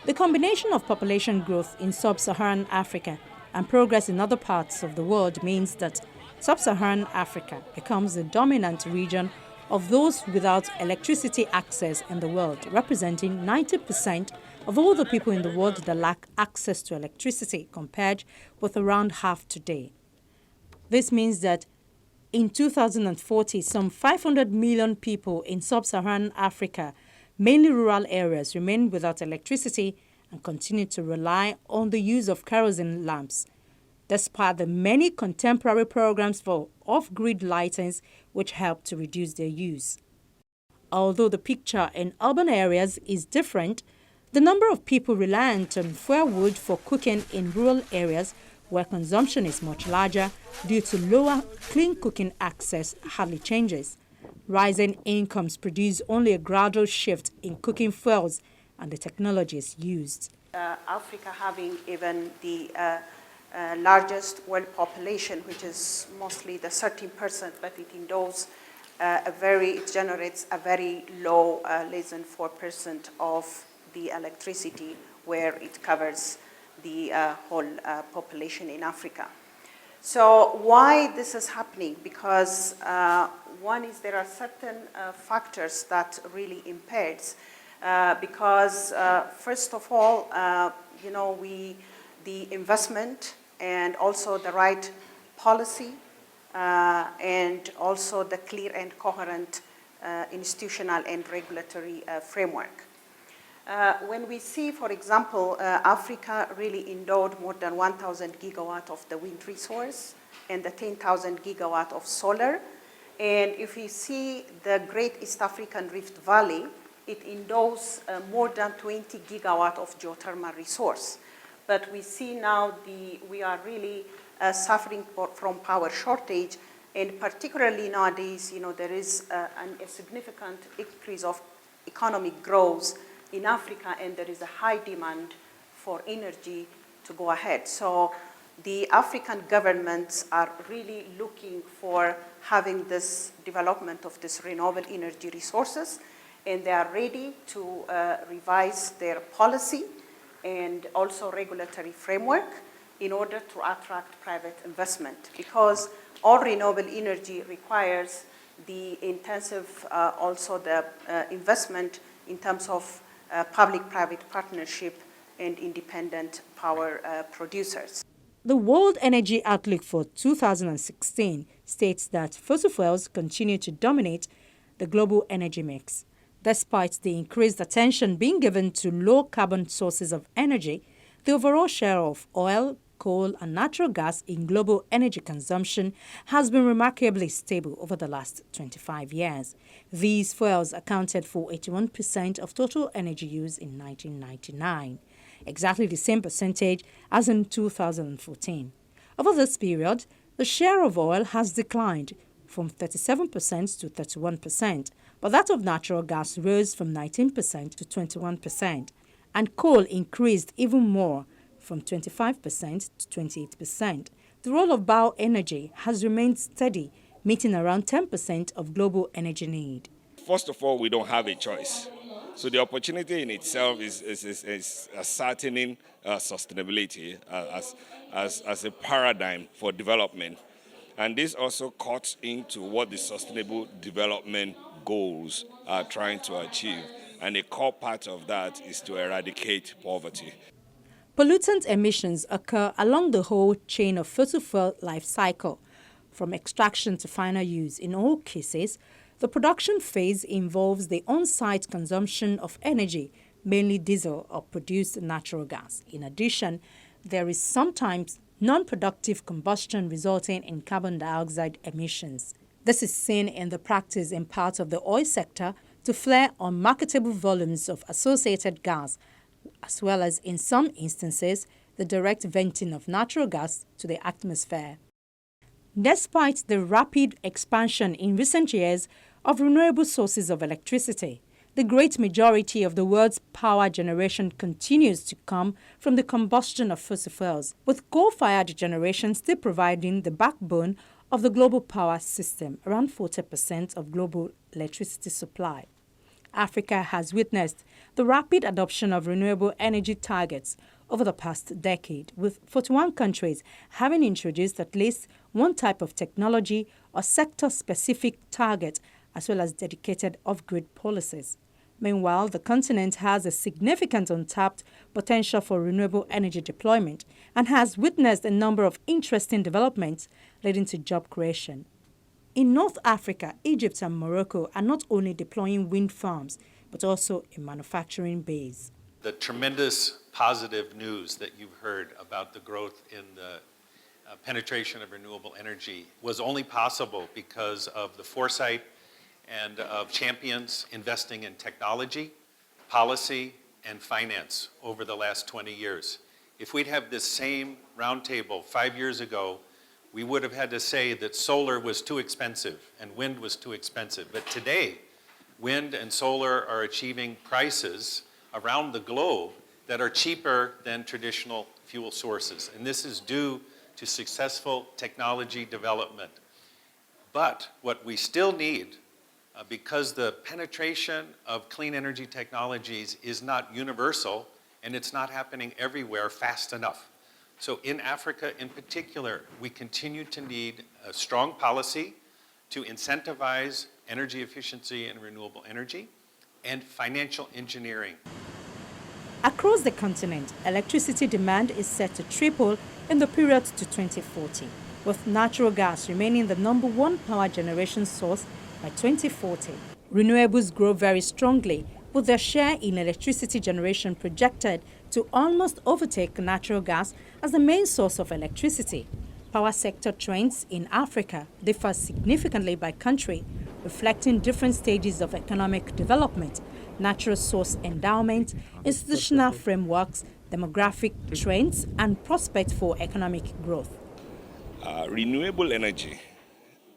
The combination of population growth in sub-Saharan Africa and progress in other parts of the world means that sub-Saharan Africa becomes the dominant region of those without electricity access in the world, representing 90% of all the people in the world that lack access to electricity, compared with around half today. This means that in 2040, some 500 million people in sub-Saharan Africa, mainly rural areas, remain without electricity and continue to rely on the use of kerosene lamps, despite the many contemporary programs for off-grid lightings which help to reduce their use. Although the picture in urban areas is different, the number of people reliant on firewood for cooking in rural areas where consumption is much larger due to lower clean cooking access hardly changes. Rising incomes produce only a gradual shift in cooking fuels and the technologies used. Africa having even the largest world population, which is mostly the 13%, but it generates a very low, less than 4% of the electricity, where it covers the whole population in Africa. So why this is happening? Because one is there are certain factors that really impairs. Because first of all, the investment and also the right policy and also the clear and coherent institutional and regulatory framework. When we see, for example, Africa really endowed more than 1,000 gigawatt of the wind resource and the 10,000 gigawatt of solar. And if we see the Great East African Rift Valley, it endows more than 20 gigawatt of geothermal resource. But we see now we are really suffering from power shortage, and particularly nowadays, there is a significant increase of economic growth in Africa, and there is a high demand for energy to go ahead. So the African governments are really looking for having this development of this renewable energy resources, and they are ready to revise their policy and also regulatory framework in order to attract private investment, because all renewable energy requires the intensive, also the investment in terms of public-private partnership and independent power producers. The World Energy Outlook for 2016 states that fossil fuels continue to dominate the global energy mix. Despite the increased attention being given to low-carbon sources of energy, the overall share of oil, coal, and natural gas in global energy consumption has been remarkably stable over the last 25 years. These fuels accounted for 81% of total energy use in 1999, exactly the same percentage as in 2014. Over this period, the share of oil has declined from 37% to 31%, but that of natural gas rose from 19% to 21%, and coal increased even more from 25% to 28%. The role of bioenergy has remained steady, meeting around 10% of global energy need. First of all, we don't have a choice. So the opportunity in itself is ascertaining sustainability as a paradigm for development. And this also cuts into what the Sustainable Development Goals are trying to achieve. And a core part of that is to eradicate poverty. Pollutant emissions occur along the whole chain of fossil fuel life cycle, from extraction to final use. In all cases, the production phase involves the on-site consumption of energy, mainly diesel or produced natural gas. In addition, there is sometimes non-productive combustion resulting in carbon dioxide emissions. This is seen in the practice in parts of the oil sector to flare unmarketable volumes of associated gas, as well as in some instances the direct venting of natural gas to the atmosphere. Despite the rapid expansion in recent years of renewable sources of electricity, the great majority of the world's power generation continues to come from the combustion of fossil fuels, with coal-fired generation still providing the backbone of the global power system, around 40% of global electricity supply. Africa has witnessed the rapid adoption of renewable energy targets over the past decade, with 41 countries having introduced at least one type of technology or sector-specific target, as well as dedicated off-grid policies. Meanwhile, the continent has a significant untapped potential for renewable energy deployment and has witnessed a number of interesting developments leading to job creation. In North Africa, Egypt and Morocco are not only deploying wind farms, but also a manufacturing base. The tremendous positive news that you've heard about the growth in the penetration of renewable energy was only possible because of the foresight and of champions investing in technology, policy, and finance over the last 20 years. If we'd have this same roundtable 5 years ago, we would have had to say that solar was too expensive and wind was too expensive. But today, wind and solar are achieving prices around the globe that are cheaper than traditional fuel sources. And this is due to successful technology development. But what we still need, because the penetration of clean energy technologies is not universal and it's not happening everywhere fast enough. So in Africa in particular, we continue to need a strong policy to incentivize energy efficiency and renewable energy and financial engineering. Across the continent, electricity demand is set to triple in the period to 2040, with natural gas remaining the #1 power generation source by 2040. Renewables grow very strongly, with their share in electricity generation projected to almost overtake natural gas as the main source of electricity. Power sector trends in Africa differ significantly by country, reflecting different stages of economic development, natural source endowment, institutional frameworks, demographic trends, and prospects for economic growth. Renewable energy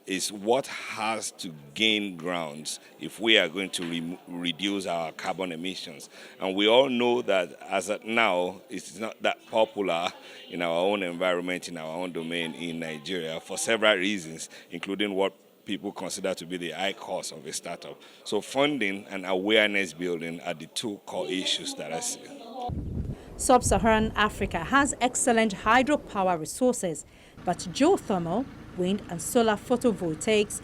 is what has to gain grounds if we are going to reduce our carbon emissions. And we all know that as of now, it's not that popular in our own environment, in our own domain in Nigeria for several reasons, including what people consider to be the high cost of a startup. So funding and awareness building are the two core issues that I see. Sub-Saharan Africa has excellent hydropower resources, but geothermal, wind and solar photovoltaics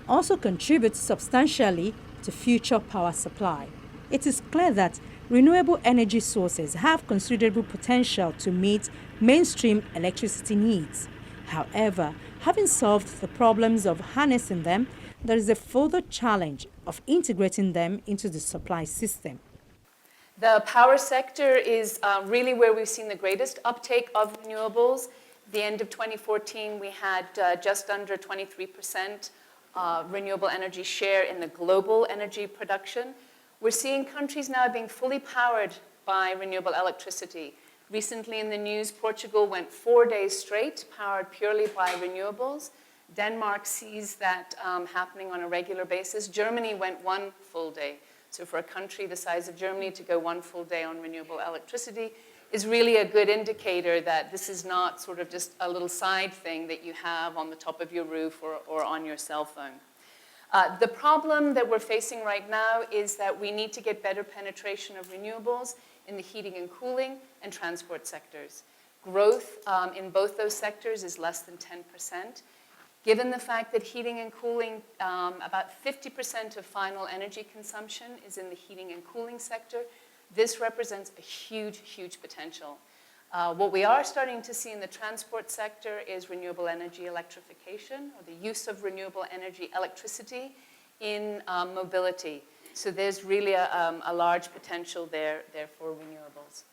also contribute substantially to future power supply. It is clear that renewable energy sources have considerable potential to meet mainstream electricity needs. However, having solved the problems of harnessing them, there is a further challenge of integrating them into the supply system. The power sector is really where we've seen the greatest uptake of renewables. The end of 2014, we had just under 23% renewable energy share in the global energy production. We're seeing countries now being fully powered by renewable electricity. Recently in the news, Portugal went 4 days straight, powered purely by renewables. Denmark sees that happening on a regular basis. Germany went 1 full day. So for a country the size of Germany to go 1 full day on renewable electricity is really a good indicator that this is not sort of just a little side thing that you have on the top of your roof or on your cell phone. The problem that we're facing right now is that we need to get better penetration of renewables in the heating and cooling and transport sectors. Growth in both those sectors is less than 10%. Given the fact that heating and cooling, about 50% of final energy consumption is in the heating and cooling sector, this represents a huge, huge potential. What we are starting to see in the transport sector is renewable energy electrification, or the use of renewable energy electricity in mobility. So there's really a large potential there for renewables.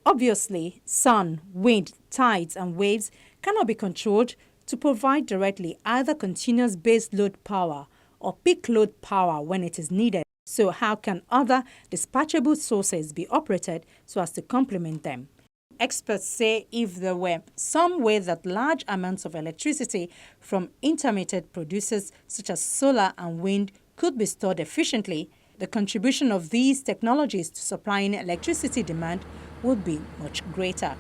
Obviously, sun, wind, tides, and waves cannot be controlled to provide directly either continuous base load power or peak load power when it is needed. So how can other dispatchable sources be operated so as to complement them? Experts say if there were some way that large amounts of electricity from intermittent producers such as solar and wind could be stored efficiently, the contribution of these technologies to supplying electricity demand would be much greater.